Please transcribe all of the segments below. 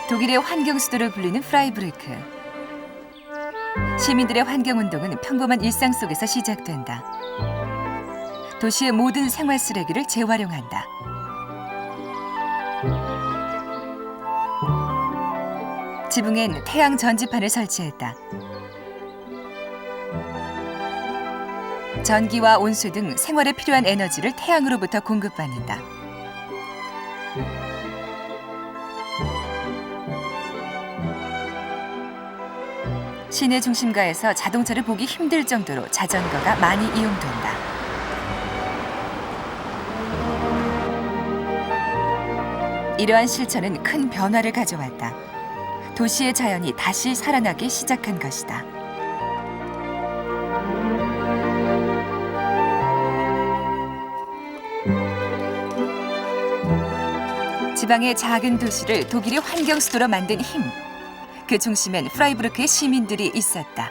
독일의 환경 수도로 불리는 프라이부르크. 시민들의 환경운동은 평범한 일상 속에서 시작된다. 도시의 모든 생활 쓰레기를 재활용한다. 지붕엔 태양 전지판을 설치했다. 전기와 온수 등 생활에 필요한 에너지를 태양으로부터 공급받는다. 시내 중심가에서 자동차를 보기 힘들 정도로 자전거가 많이 이용된다. 이러한 실천은 큰 변화를 가져왔다. 도시의 자연이 다시 살아나기 시작한 것이다. 지방의 작은 도시를 독일의 환경 수도로 만든 힘. 그 중심엔 프라이부르크의 시민들이 있었다.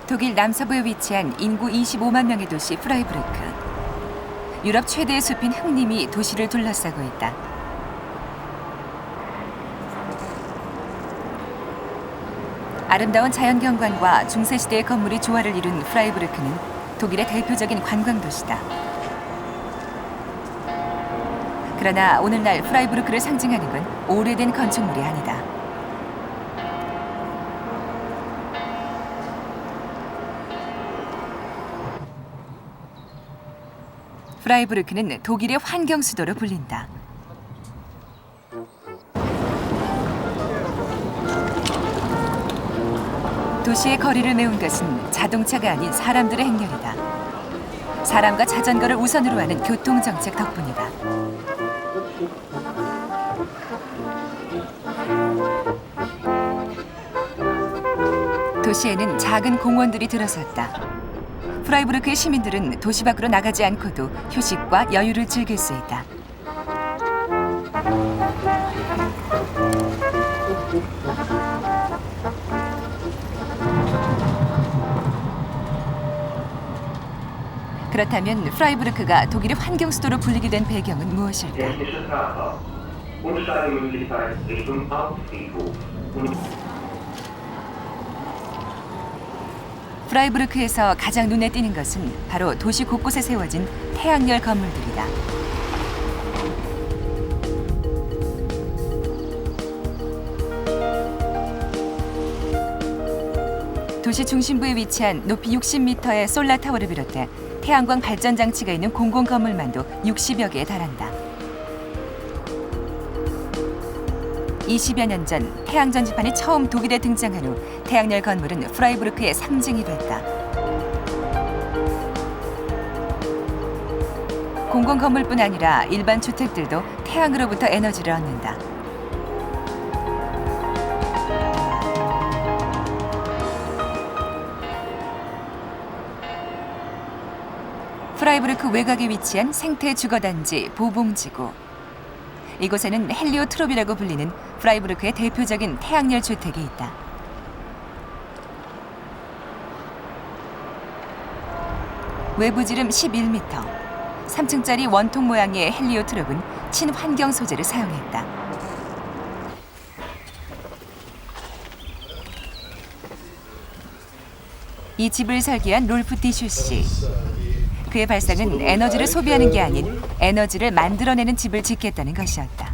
독일 남서부에 위치한 인구 25만 명의 도시 프라이부르크. 유럽 최대의 숲인 흑림이 도시를 둘러싸고 있다. 아름다운 자연 경관과 중세시대의 건물이 조화를 이룬 프라이부르크는 독일의 대표적인 관광도시다. 그러나 오늘날 프라이부르크를 상징하는 건 오래된 건축물이 아니다. 프라이부르크는 독일의 환경 수도로 불린다. 도시의 거리를 메운 것은 자동차가 아닌 사람들의 행렬이다. 사람과 자전거를 우선으로 하는 교통정책 덕분이다. 도시에는 작은 공원들이 들어섰다. 프라이부르크의 시민들은 도시 밖으로 나가지 않고도 휴식과 여유를 즐길 수 있다. 그렇다면 프라이부르크가 독일의 환경 수도로 불리게 된 배경은 무엇일까? 프라이부르크에서 가장 눈에 띄는 것은 바로 도시 곳곳에 세워진 태양열 건물들이다. 도시 중심부에 위치한 높이 60m의 솔라타워를 비롯해 태양광 발전 장치가 있는 공공 건물만도 60여 개에 달한다. 20여 년 전 태양 전지판이 처음 독일에 등장한 후 태양열 건물은 프라이부르크의 상징이 됐다. 공공 건물뿐 아니라 일반 주택들도 태양으로부터 에너지를 얻는다. 프라이부르크 외곽에 위치한 생태 주거단지 보봉지구. 이곳에는 헬리오트롭이라고 불리는 프라이부르크의 대표적인 태양열 주택이 있다. 외부 지름 11m, 3층짜리 원통 모양의 헬리오트롭은 친환경 소재를 사용했다. 이 집을 설계한 롤프 디슈 씨. 그의 발상은 에너지를 소비하는 게 아닌 에너지를 만들어내는 집을 짓겠다는 것이었다.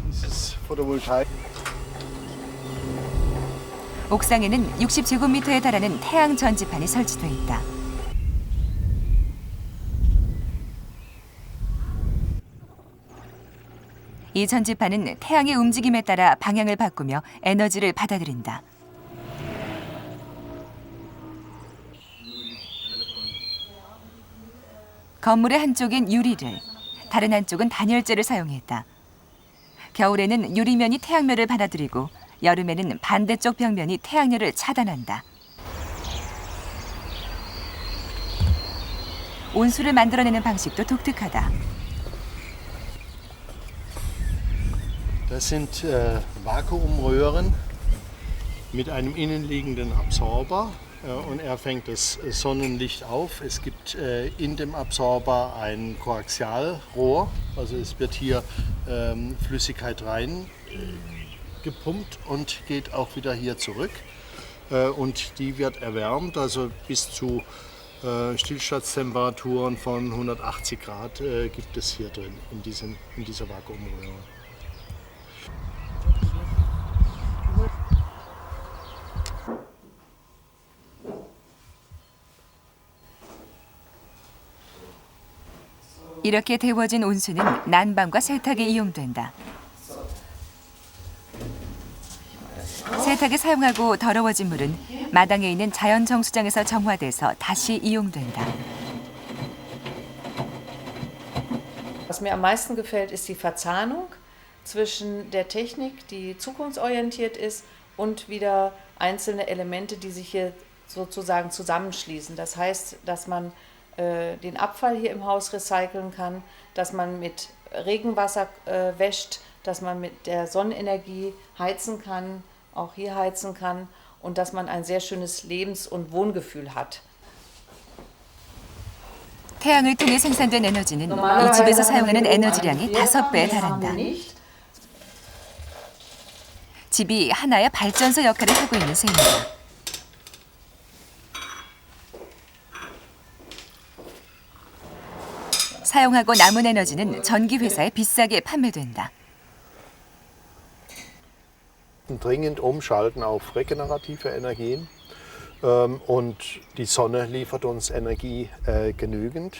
옥상에는 60제곱미터에 달하는 태양 전지판이 설치돼 있다. 이 전지판은 태양의 움직임에 따라 방향을 바꾸며 에너지를 받아들인다. 건물의 한쪽엔 유리를, 다른 한쪽은 단열재를 사용했다. 겨울에는 유리면이 태양열을 받아들이고 여름에는 반대쪽 벽면이 태양열을 차단한다. 온수를 만들어내는 방식도 독특하다. Das sind Vakuumröhren mit einem innenliegenden Absorber und er fängt das Sonnenlicht auf. Es gibt in dem Absorber ein Koaxialrohr, also es wird hier Flüssigkeit rein gepumpt und geht auch wieder hier zurück. Und die wird erwärmt, also bis zu Stillstandstemperaturen von 180 Grad gibt es hier drin in dieser Vakuumröhre. 이렇게 데워진 온수는 난방과 세탁에 이용된다. 세탁에 사용하고 더러워진 물은 마당에 있는 자연 정수장에서 정화돼서 다시 이용된다. Was mir am meisten gefällt, ist die Verzahnung zwischen der Technik, die zukunftsorientiert ist, und wieder einzelne Elemente, die sich hier sozusagen zusammenschließen. Das heißt, dass man den Abfall hier im Haus recyceln kann, dass man mit Regenwasser wäscht, dass man mit der Sonnenenergie heizen kann, auch hier heizen kann und dass man ein sehr schönes Lebens- und Wohngefühl hat. 태양을 통해 생산된 에너지는 이 집에서 사용하는 에너지량의 5배에 달한다. 집이 하나의 발전소 역할을 하고 있는 셈이다. 사용하고 남은 에너지는 전기회사에 비싸게 판매된다. Dringend umschalten auf regenerative Energien und die Sonne liefert uns Energie genügend.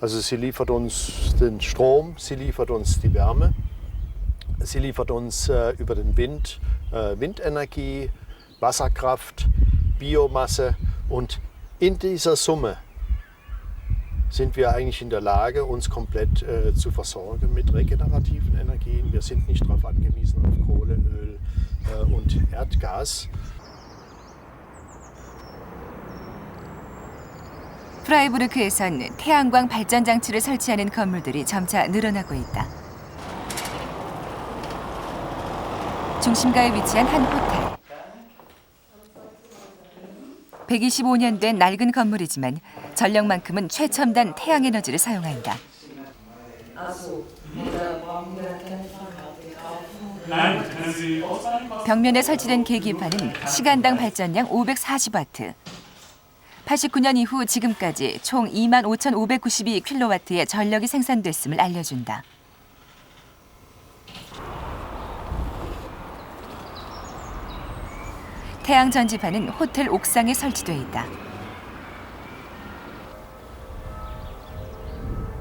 Also sie liefert uns den Strom, sie liefert uns die Wärme, sie liefert uns über den Wind Windenergie, Wasserkraft, Biomasse und in dieser Summe sind wir eigentlich in der Lage, uns komplett zu versorgen mit regenerativen Energien. Wir sind nicht darauf angewiesen auf Kohle, Öl und Erdgas. 프라이부르크에선 태양광 발전 장치를 설치하는 건물들이 점차 늘어나고 있다. 중심가에 위치한 한 호텔. 125년 된 낡은 건물이지만 전력만큼은 최첨단 태양에너지를 사용한다. 벽면에 설치된 계기판은 시간당 발전량 540와트. 89년 이후 지금까지 총 25,592kW의 전력이 생산됐음을 알려준다. 태양 전지판은 호텔 옥상에 설치돼 있다.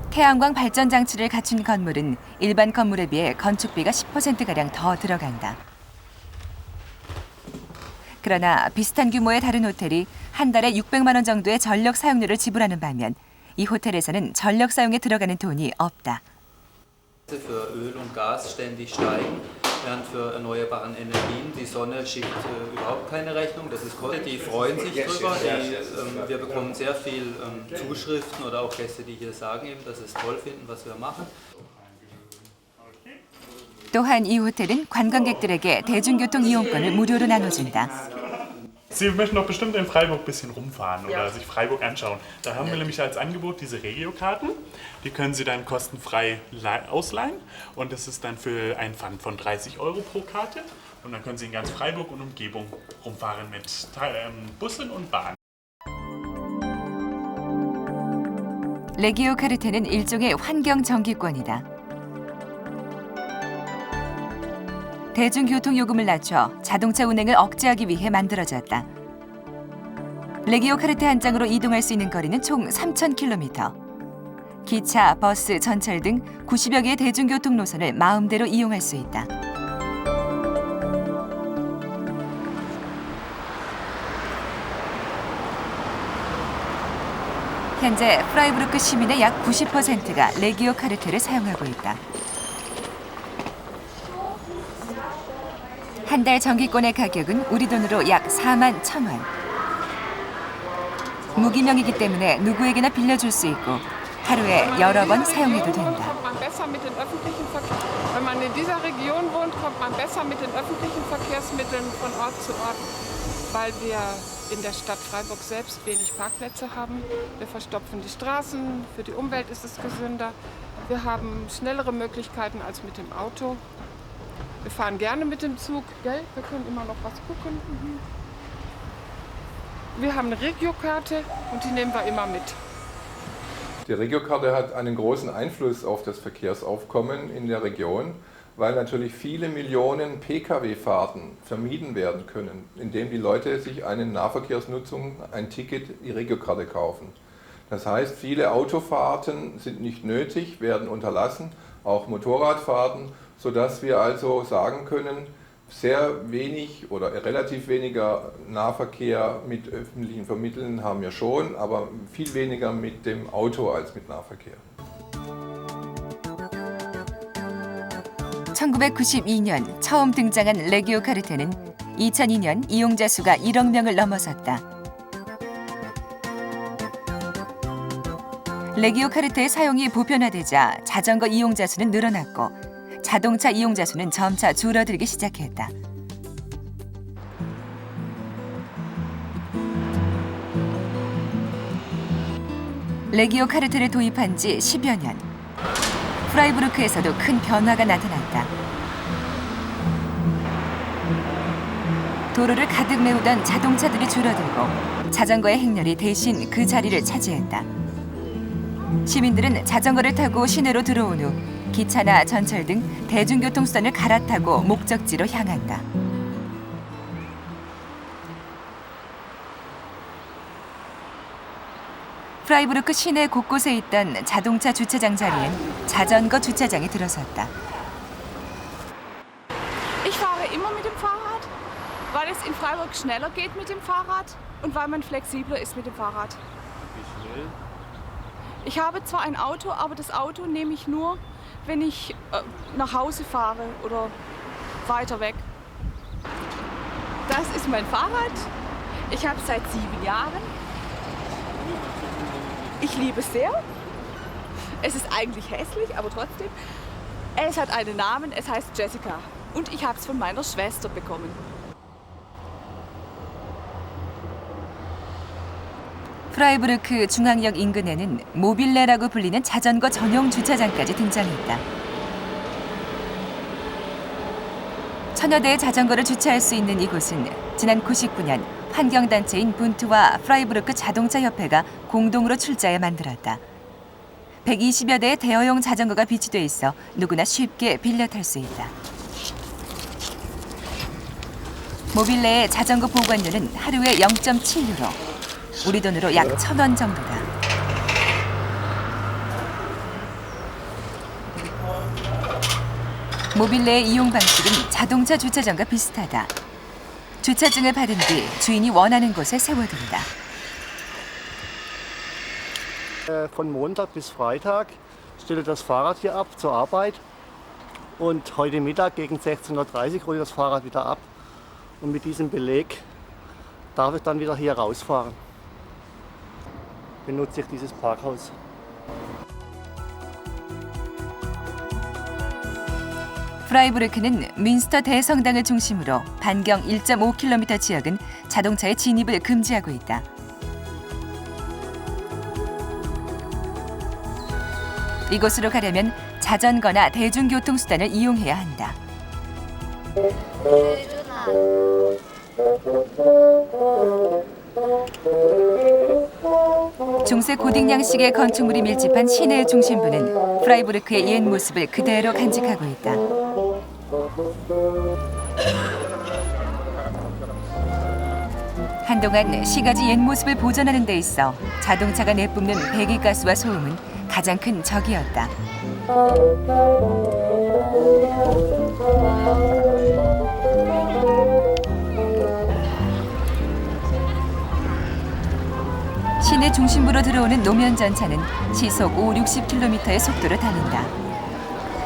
태양광 발전 장치를 갖춘 건물은 일반 건물에 비해 건축비가 10%가량 더 들어간다. 그러나 비슷한 규모의 다른 호텔이 한 달에 600만 원 정도의 전력 사용료를 지불하는 반면 이 호텔에서는 전력 사용에 들어가는 돈이 없다. Für Öl und Gas ständig steigen, während für erneuerbare Energien die Sonne schickt überhaupt keine Rechnung. Das ist toll. Die freuen sich drüber. Wir bekommen sehr viel Zuschriften oder auch Gäste, die hier sagen, eben, dass sie es toll finden, was wir machen. 또한 이 호텔은 관광객들에게 대중교통 이용권을 무료로 나눠준다. Sie möchten doch bestimmt in Freiburg ein bisschen rumfahren oder sich Freiburg anschauen. Da haben wir nämlich als Angebot diese Regio-Karten. Die können Sie dann kostenfrei ausleihen und das ist dann für einen Pfand von 30 € pro Karte. Und dann können Sie in ganz Freiburg und Umgebung rumfahren mit Bussen und Bahnen. 레기오 카르테는 일종의 환경 정기권이다. 대중교통 요금을 낮춰 자동차 운행을 억제하기 위해 만들어졌다. 레기오 카르테 한 장으로 이동할 수 있는 거리는 총 3,000km. 기차, 버스, 전철 등 90여 개의 대중교통 노선을 마음대로 이용할 수 있다. 현재 프라이부르크 시민의 약 90%가 레기오 카르테를 사용하고 있다. 한 달 전기권의 가격은 우리 돈으로 약 41,000원. 무기명이기 때문에 누구에게나 빌려줄 수 있고 하루에 여러 번 사용해도 된다. Kommt man besser mit den öffentlichen Verkehrsmitteln. Wenn man in dieser Region wohnt, kommt man besser mit den öffentlichen Verkehrsmitteln von Ort zu Ort, weil wir in der Stadt Freiburg selbst wenig Parkplätze haben. Wir verstopfen die Straßen, für die Umwelt ist es gesünder. Wir haben schnellere Möglichkeiten als mit dem Auto. Wir fahren gerne mit dem Zug, gell? Wir können immer noch was gucken. Wir haben eine Regiokarte und die nehmen wir immer mit. Die Regiokarte hat einen großen Einfluss auf das Verkehrsaufkommen in der Region, weil natürlich viele Millionen Pkw-Fahrten vermieden werden können, indem die Leute sich eine Nahverkehrsnutzung, ein Ticket, die Regiokarte kaufen. Das heißt, viele Autofahrten sind nicht nötig, werden unterlassen, auch Motorradfahrten, sodass wir also sagen können, sehr wenig oder relativ weniger Nahverkehr mit öffentlichen Vermitteln haben wir schon, aber viel weniger mit dem Auto als mit Nahverkehr. 1992년 처음 등장한 레기오 카르테는 2002년 이용자 수가 1억 명을 넘어섰다. 레기오 카르테의 사용이 보편화되자 자전거 이용자 수는 늘어났고 자동차 이용자 수는 점차 줄어들기 시작했다. 레기오 카르테를 도입한 지 10여 년. 프라이부르크에서도 큰 변화가 나타났다. 도로를 가득 메우던 자동차들이 줄어들고 자전거의 행렬이 대신 그 자리를 차지했다. 시민들은 자전거를 타고 시내로 들어온 후 기차나 전철 등 대중교통수단을 갈아타고 목적지로 향한다. 프라이부르크 시내 곳곳에 있던 자동차 주차장 자리엔 자전거 주차장이 들어섰다. Ich fahre immer mit dem Fahrrad, weil es in Freiburg schneller geht mit dem Fahrrad und weil man flexibler ist mit dem Fahrrad. Wie schnell? Ich habe zwar ein Auto, aber das Auto nehme ich nur, wenn ich nach Hause fahre oder weiter weg. Das ist mein Fahrrad. Ich habe es seit 7 Jahren. Ich liebe es sehr. Es ist eigentlich hässlich, aber trotzdem. Es hat einen Namen, es heißt Jessica. Und ich habe es von meiner Schwester bekommen. 프라이부르크 중앙역 인근에는 모빌레라고 불리는 자전거 전용 주차장까지 등장했다. 천여 대의 자전거를 주차할 수 있는 이곳은 지난 99년 환경단체인 분투와 프라이부르크 자동차협회가 공동으로 출자해 만들었다. 120여 대의 대여용 자전거가 비치돼 있어 누구나 쉽게 빌려 탈 수 있다. 모빌레의 자전거 보관료는 하루에 0.7유로, 우리 돈으로 약 1,000원 정도다. 모빌레의 이용 방식은 자동차 주차장과 비슷하다. 주차증을 받은 뒤 주인이 원하는 곳에 세워둔다. Von Montag bis Freitag stelle das Fahrrad hier ab zur Arbeit und heute Mittag gegen 16:30 Uhr hole ich das Fahrrad wieder ab und mit diesem Beleg darf ich dann wieder hier rausfahren. Benutze ich dieses Parkhaus. 프라이부르크는 민스터 대성당을 중심으로 반경 1.5km 지역은 자동차의 진입을 금지하고 있다. 이곳으로 가려면 자전거나 대중교통수단을 이용해야 한다. 중세 고딕 양식의 건축물이 밀집한 시내 중심부는 프라이부르크의 옛 모습을 그대로 간직하고 있다. 한동안 시가지 옛 모습을 보존하는 데 있어 자동차가 내뿜는 배기가스와 소음은 가장 큰 적이었다. 시내 중심부로 들어오는 노면 전차는 시속 50-60km의 속도로 달린다.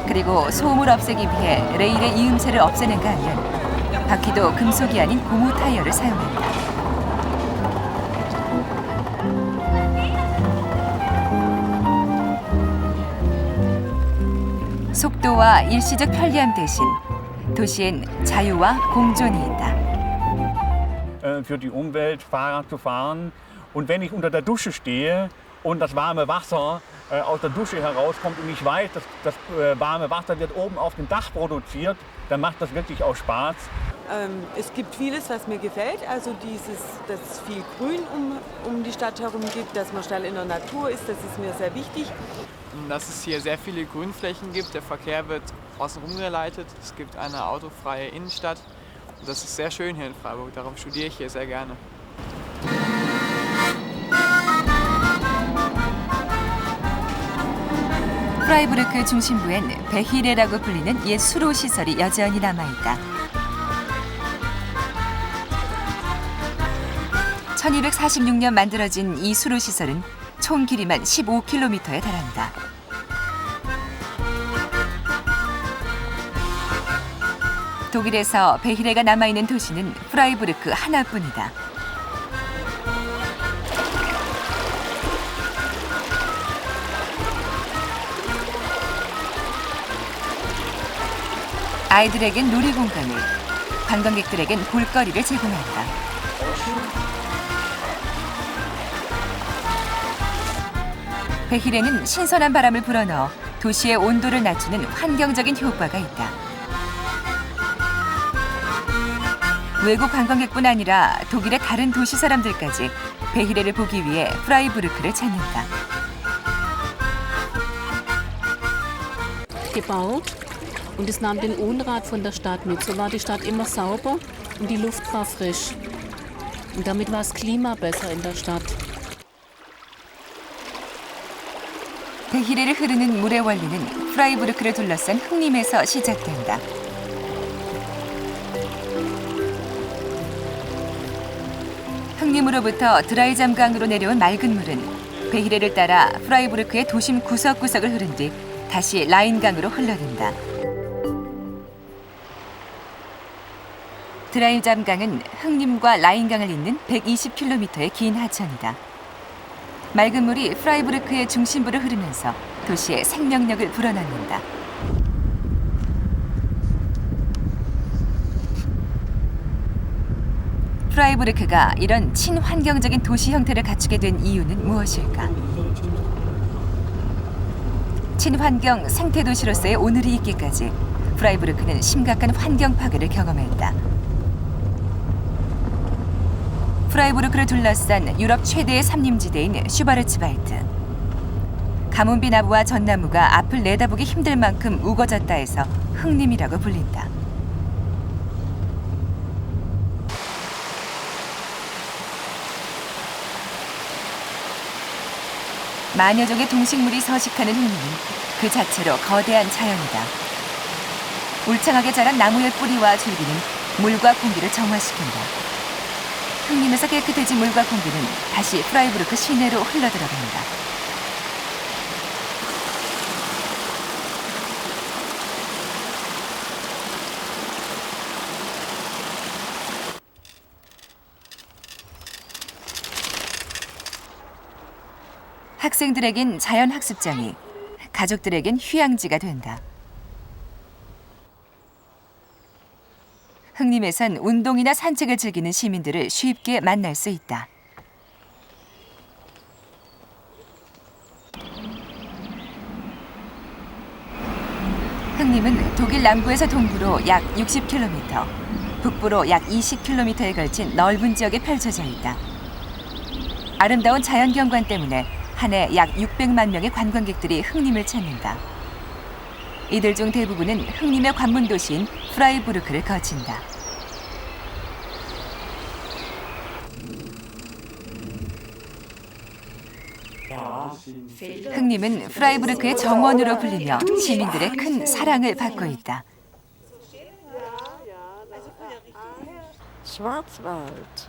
그리고 소음을 없애기 위해 레일의 이음새를 없애는가 하면 바퀴도 금속이 아닌 고무 타이어를 사용한다. 속도와 일시적 편리함 대신 도시엔 자유와 공존이 있다. Für die Umwelt Fahrrad zu fahren. Und wenn ich unter der Dusche stehe und das warme Wasser aus der Dusche herauskommt und ich weiß, dass das warme Wasser wird oben auf dem Dach produziert, dann macht das wirklich auch Spaß. Es gibt vieles, was mir gefällt. Also dass es viel Grün um die Stadt herum gibt, dass man schnell in der Natur ist, das ist mir sehr wichtig. Dass es hier sehr viele Grünflächen gibt, der Verkehr wird außenrum geleitet, es gibt eine autofreie Innenstadt. Und das ist sehr schön hier in Freiburg, darum studiere ich hier sehr gerne. 프라이부르크 중심부엔 베히레라고 불리는 옛 수로 시설이 여전히 남아있다. 1246년 만들어진 이 수로 시설은 총 길이만 15km에 달한다. 독일에서 베히레가 남아있는 도시는 프라이부르크 하나뿐이다. 아이들에겐 놀이공간을, 관광객들에겐 볼거리를 제공한다. 베히레는 신선한 바람을 불어넣어 도시의 온도를 낮추는 환경적인 효과가 있다. 외국 관광객뿐 아니라 독일의 다른 도시 사람들까지 베히레를 보기 위해 프라이부르크를 찾는다. Gebaut und es nahm den Unrat von der Stadt mit. So war die Stadt immer sauber und die Luft war frisch. Und damit war das Klima besser in der Stadt. 베히레를 흐르는 물의 원리는 프라이부르크를 둘러싼 흑림에서 시작된다. 흑림으로부터 드라이잠강으로 내려온 맑은 물은 베히레를 따라 프라이부르크의 도심 구석구석을 흐른 뒤 다시 라인강으로 흘러든다. 드라이잠강은 흑림과 라인강을 잇는 120km의 긴 하천이다. 맑은 물이 프라이부르크의 중심부를 흐르면서 도시의 생명력을 불어넣는다. 프라이부르크가 이런 친환경적인 도시 형태를 갖추게 된 이유는 무엇일까? 친환경 생태도시로서의 오늘이 있기까지 프라이부르크는 심각한 환경 파괴를 경험했다. 프라이부르크를 둘러싼 유럽 최대의 삼림지대인 슈바르츠발트. 가뭄비 나무와 전나무가 앞을 내다보기 힘들 만큼 우거졌다 해서 흑림이라고 불린다. 만여 종의 동식물이 서식하는 흑림은 그 자체로 거대한 자연이다. 울창하게 자란 나무의 뿌리와 줄기는 물과 공기를 정화시킨다. 흑림에서 깨끗해진 물과 공기는 다시 프라이부르크 시내로 흘러들어간다. 학생들에겐 자연학습장이, 가족들에겐 휴양지가 된다. 흑림에선 운동이나 산책을 즐기는 시민들을 쉽게 만날 수 있다. 흑림은 독일 남부에서 동부로 약 60km, 북부로 약 20km에 걸친 넓은 지역에 펼쳐져 있다. 아름다운 자연경관 때문에 한 해 약 600만 명의 관광객들이 흑림을 찾는다. 이들 중 대부분은 흑림의 관문 도시인 프라이부르크를 거친다. 흑림은 프라이부르크의 정원으로 불리며 시민들의 큰 사랑을 받고 있다. Schwarzwald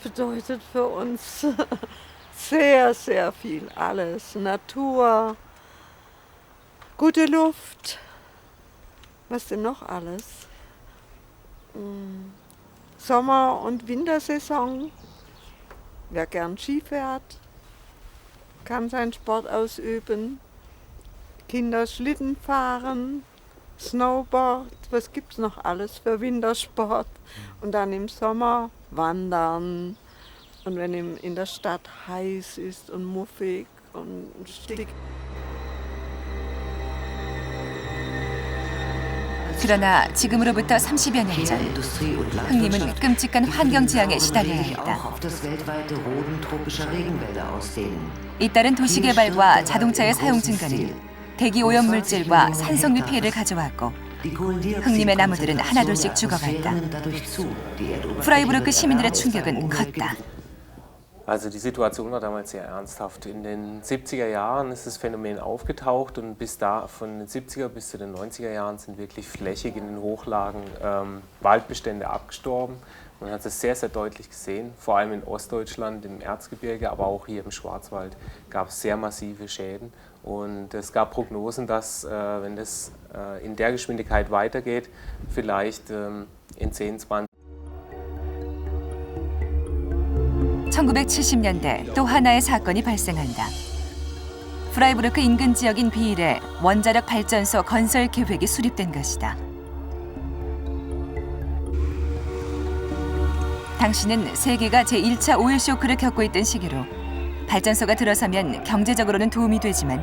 bedeutet für uns sehr, sehr viel. Alles. Natur, gute Luft. Was denn noch alles? Sommer- und Wintersaison. Wer gern Ski fährt, kann seinen Sport ausüben. Kinder Schlitten fahren, Snowboard, was gibt's noch alles für Wintersport? Und dann im Sommer wandern. Und wenn in der Stadt heiß ist und muffig und stickig. 그러나 지금으로부터 30여 년 전 흥림은 끔찍한 환경 지향에 시달려야 했다. 잇따른 도시 개발과 자동차의 사용 증가는 대기 오염 물질과 산성류 피해를 가져왔고 흥림의 나무들은 하나둘씩 죽어갔다. 프라이부르크 시민들의 충격은 컸다. Also die Situation war damals sehr ernsthaft. In den 70er Jahren ist das Phänomen aufgetaucht und von den 70er bis zu den 90er Jahren sind wirklich flächig in den Hochlagen Waldbestände abgestorben. Man hat es sehr, sehr deutlich gesehen, vor allem in Ostdeutschland, im Erzgebirge, aber auch hier im Schwarzwald gab es sehr massive Schäden. Und es gab Prognosen, dass, wenn das in der Geschwindigkeit weitergeht, vielleicht in 10, 20 1970년대 또 하나의 사건이 발생한다. 프라이부르크 인근 지역인 비일에 원자력 발전소 건설 계획이 수립된 것이다. 당시는 세계가 제1차 오일 쇼크를 겪고 있던 시기로 발전소가 들어서면 경제적으로는 도움이 되지만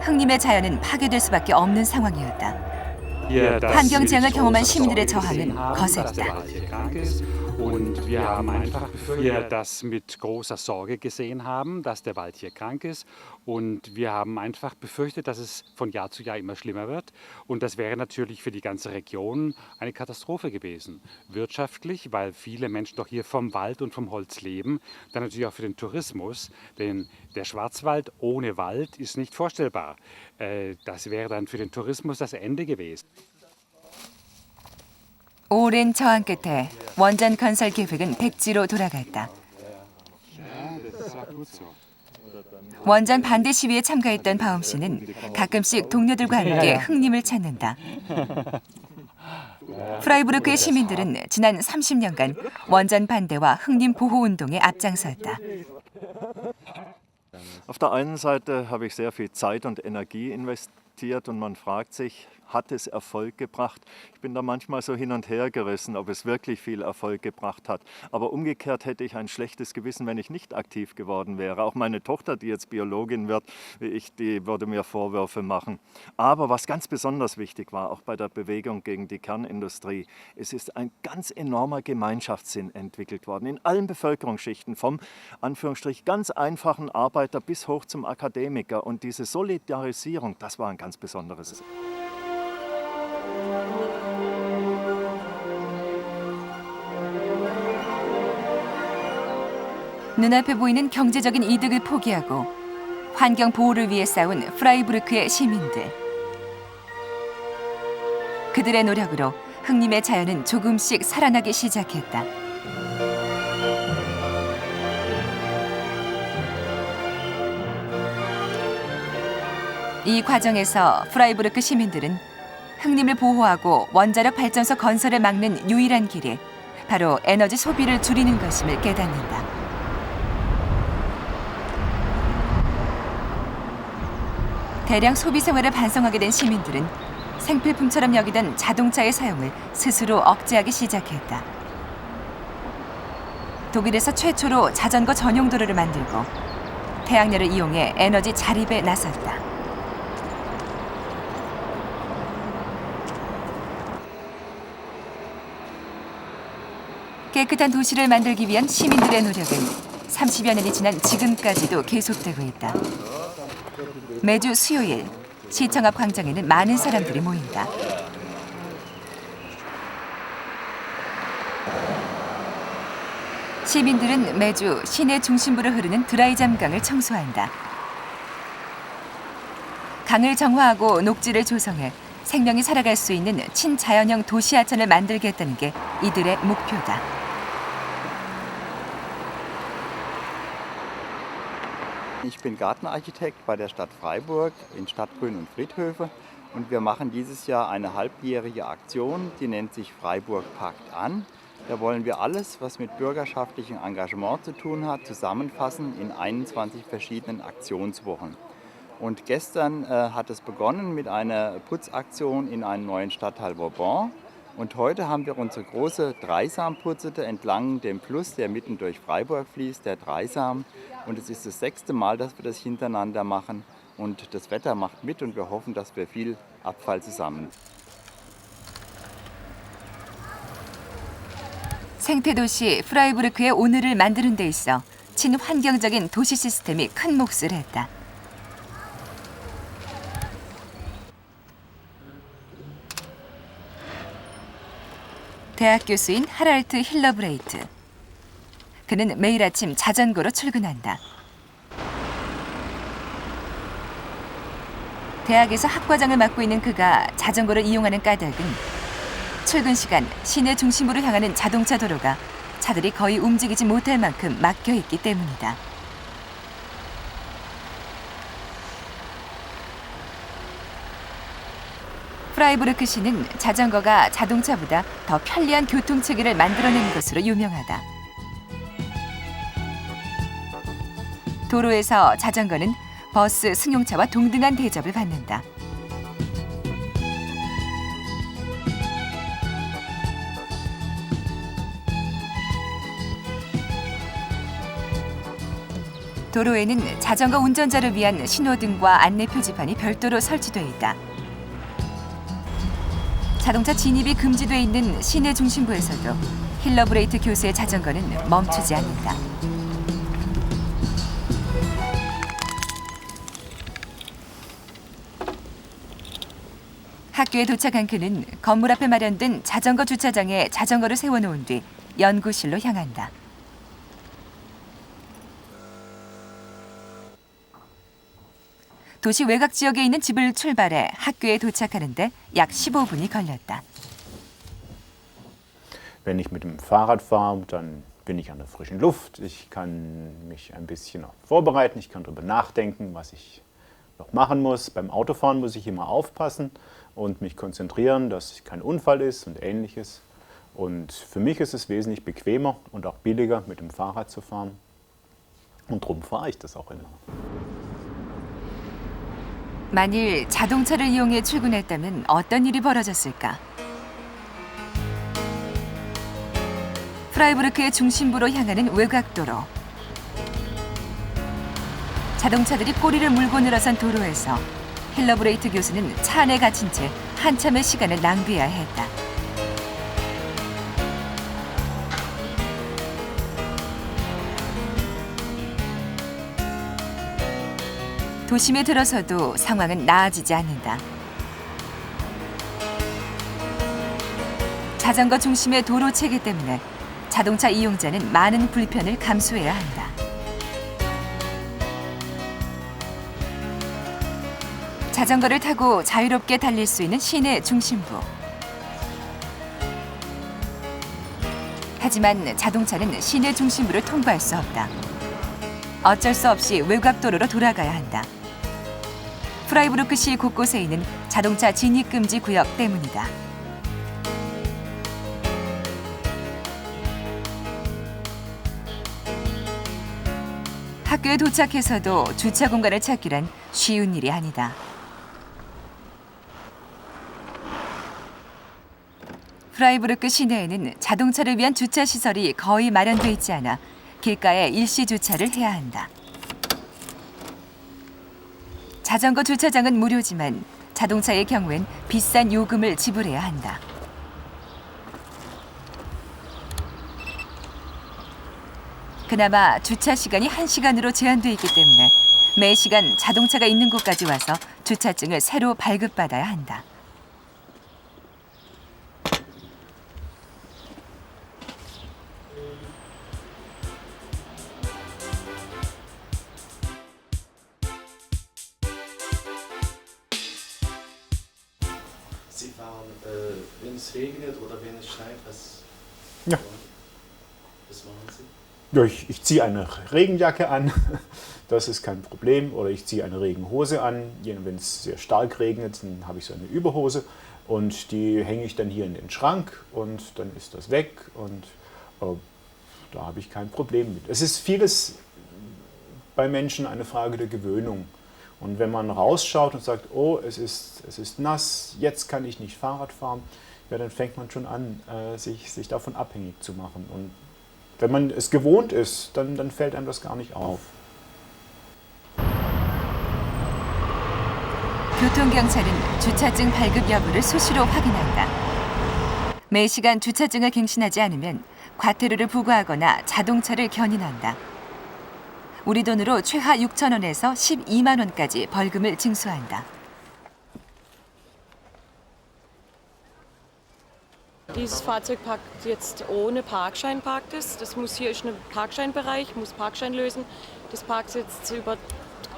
흥림의 자연은 파괴될 수밖에 없는 상황이었다. 환경 재앙을 경험한 시민들의 저항은 거셌다. Und wir haben einfach, wir das mit großer Sorge gesehen haben, dass der Wald hier krank ist. Und wir haben einfach befürchtet, dass es von Jahr zu Jahr immer schlimmer wird. Und das wäre natürlich für die ganze Region eine Katastrophe gewesen. Wirtschaftlich, weil viele Menschen doch hier vom Wald und vom Holz leben. Dann natürlich auch für den Tourismus, denn der Schwarzwald ohne Wald ist nicht vorstellbar. Das wäre dann für den Tourismus das Ende gewesen. 오랜 저항 끝에 원전 건설 계획은 백지로 돌아갔다. 원전 반대 시위에 참가했던 바움 씨는 가끔씩 동료들과 함께 흥림을 찾는다. 프라이부르크의 시민들은 지난 30년간 원전 반대와 흥림 보호 운동에 앞장섰다. Auf der einen Seite habe ich sehr viel Zeit und Energie investiert und man fragt sich, hat es Erfolg gebracht? Ich bin da manchmal so hin und her gerissen, ob es wirklich viel Erfolg gebracht hat. Aber umgekehrt hätte ich ein schlechtes Gewissen, wenn ich nicht aktiv geworden wäre. Auch meine Tochter, die jetzt Biologin wird, wie ich, die würde mir Vorwürfe machen. Aber was ganz besonders wichtig war, auch bei der Bewegung gegen die Kernindustrie, es ist ein ganz enormer Gemeinschaftssinn entwickelt worden. In allen Bevölkerungsschichten, vom Anführungsstrich ganz einfachen Arbeiter bis hoch zum Akademiker. Und diese Solidarisierung, das war ein ganz besonderes. 눈앞에 보이는 경제적인 이득을 포기하고 환경 보호를 위해 싸운 프라이부르크의 시민들. 그들의 노력으로 흥림의 자연은 조금씩 살아나기 시작했다. 이 과정에서 프라이부르크 시민들은 흥림을 보호하고 원자력 발전소 건설을 막는 유일한 길이 바로 에너지 소비를 줄이는 것임을 깨닫는다. 대량 소비 생활을 반성하게 된 시민들은 생필품처럼 여기던 자동차의 사용을 스스로 억제하기 시작했다. 독일에서 최초로 자전거 전용 도로를 만들고 태양열을 이용해 에너지 자립에 나섰다. 깨끗한 도시를 만들기 위한 시민들의 노력은 30여 년이 지난 지금까지도 계속되고 있다. 매주 수요일 시청 앞 광장에는 많은 사람들이 모인다. 시민들은 매주 시내 중심부를 흐르는 드라이잠 강을 청소한다. 강을 정화하고 녹지를 조성해 생명이 살아갈 수 있는 친자연형 도시하천을 만들겠다는 게 이들의 목표다. Ich bin Gartenarchitekt bei der Stadt Freiburg in Stadtgrün und Friedhöfe und wir machen dieses Jahr eine halbjährige Aktion, die nennt sich Freiburg packt an. Da wollen wir alles, was mit bürgerschaftlichem Engagement zu tun hat, zusammenfassen in 21 verschiedenen Aktionswochen. Und gestern hat es begonnen mit einer Putzaktion in einem neuen Stadtteil Vauban. Und heute haben wir unsere große Dreisamputzete entlang dem Fluss, der mitten durch Freiburg fließt, der Dreisam. Und es ist das 6. Mal, dass wir das hintereinander machen. Und das Wetter macht mit und wir hoffen, dass wir viel Abfall zusammen. 생태도시 프라이부르크의 오늘을 만드는 데 있어 친환경적인 도시 시스템이 큰 몫을 했다. 대학 교수인 하랄트 힐러브레이트. 그는 매일 아침 자전거로 출근한다. 대학에서 학과장을 맡고 있는 그가 자전거를 이용하는 까닭은 출근 시간 시내 중심부로 향하는 자동차 도로가 차들이 거의 움직이지 못할 만큼 막혀 있기 때문이다. 프라이부르크 시는 자전거가 자동차보다 더 편리한 교통체계를 만들어낸 것으로 유명하다. 도로에서 자전거는 버스, 승용차와 동등한 대접을 받는다. 도로에는 자전거 운전자를 위한 신호등과 안내 표지판이 별도로 설치돼 있다. 자동차 진입이 금지돼 있는 시내 중심부에서도 힐러브레이트 교수의 자전거는 멈추지 않는다. 학교에 도착한 그는 건물 앞에 마련된 자전거 주차장에 자전거를 세워놓은 뒤 연구실로 향한다. 도시 외곽 지역에 있는 집을 출발해 학교에 도착하는데 약 15분이 걸렸다. Wenn ich mit dem Fahrrad fahre, dann bin ich an der frischen Luft. Ich kann mich ein bisschen vorbereiten, ich kann darüber nachdenken, was ich noch machen muss. Beim Autofahren muss ich immer aufpassen und mich konzentrieren, dass kein Unfall ist und Ähnliches. Und für mich ist es wesentlich bequemer und auch billiger, mit dem Fahrrad zu fahren. Und darum fahre ich das auch immer. 만일 자동차를 이용해 출근했다면 어떤 일이 벌어졌을까? 프라이부르크의 중심부로 향하는 외곽도로. 자동차들이 꼬리를 물고 늘어선 도로에서 힐러브레이트 교수는 차 안에 갇힌 채 한참의 시간을 낭비해야 했다. 도심에 들어서도 상황은 나아지지 않는다. 자전거 중심의 도로 체계 때문에 자동차 이용자는 많은 불편을 감수해야 한다. 자전거를 타고 자유롭게 달릴 수 있는 시내 중심부. 하지만 자동차는 시내 중심부를 통과할 수 없다. 어쩔 수 없이 외곽도로로 돌아가야 한다. 프라이부르크 시 곳곳에 있는 자동차 진입금지 구역 때문이다. 학교에 도착해서도 주차 공간을 찾기란 쉬운 일이 아니다. 프라이부르크 시내에는 자동차를 위한 주차 시설이 거의 마련돼 있지 않아 길가에 일시 주차를 해야 한다. 자전거 주차장은 무료지만 자동차의 경우엔 비싼 요금을 지불해야 한다. 그나마 주차 시간이 1시간으로 제한돼 있기 때문에 매 시간 자동차가 있는 곳까지 와서 주차증을 새로 발급받아야 한다. Sie fahren, wenn es regnet oder wenn es schneit, was Ja. machen Sie? Ja, ich ziehe eine Regenjacke an, das ist kein Problem. Oder ich ziehe eine Regenhose an. Wenn es sehr stark regnet, dann habe ich so eine Überhose. Und die hänge ich dann hier in den Schrank und dann ist das weg. Und da habe ich kein Problem mit. Es ist vieles bei Menschen eine Frage der Gewöhnung. Und wenn man rausschaut und sagt, oh, es ist nass, jetzt kann ich nicht Fahrrad fahren, ja, dann fängt man schon an, sich davon abhängig zu machen. Und wenn man es gewohnt ist, dann fällt einem das gar nicht auf. 교통경찰은 주차증 발급 여부를 수시로 확인한다. 매시간 주차증을 갱신하지 않으면 과태료를 부과하거나 자동차를 견인한다. 우리 돈으로 최하 6,000원에서 12만 원까지 벌금을 징수한다. Dieses Fahrzeug parkt jetzt ohne Parkschein, parkt es. Das muss hier ist ein Parkscheinbereich, muss Parkschein lösen. Das parkt jetzt über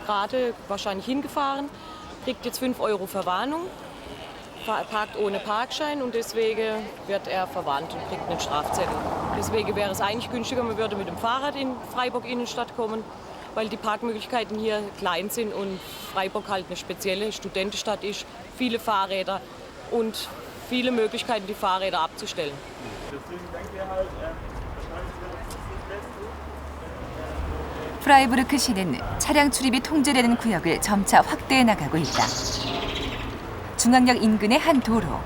gerade wahrscheinlich hingefahren, kriegt jetzt 5 € Verwarnung, parkt ohne Parkschein und deswegen wird er verwarnt und kriegt einen Strafzettel. Deswegen wäre es eigentlich günstiger, man würde mit dem Fahrrad in Freiburg Innenstadt kommen, weil die Parkmöglichkeiten hier klein sind und Freiburg halt eine spezielle Studentenstadt ist, viele Fahrräder und viele Möglichkeiten, die Fahrräder abzustellen. 프라이부르크시는 차량 출입이 통제되는 구역을 점차 확대해 나가고 있다. 중앙역 인근의 한 도로.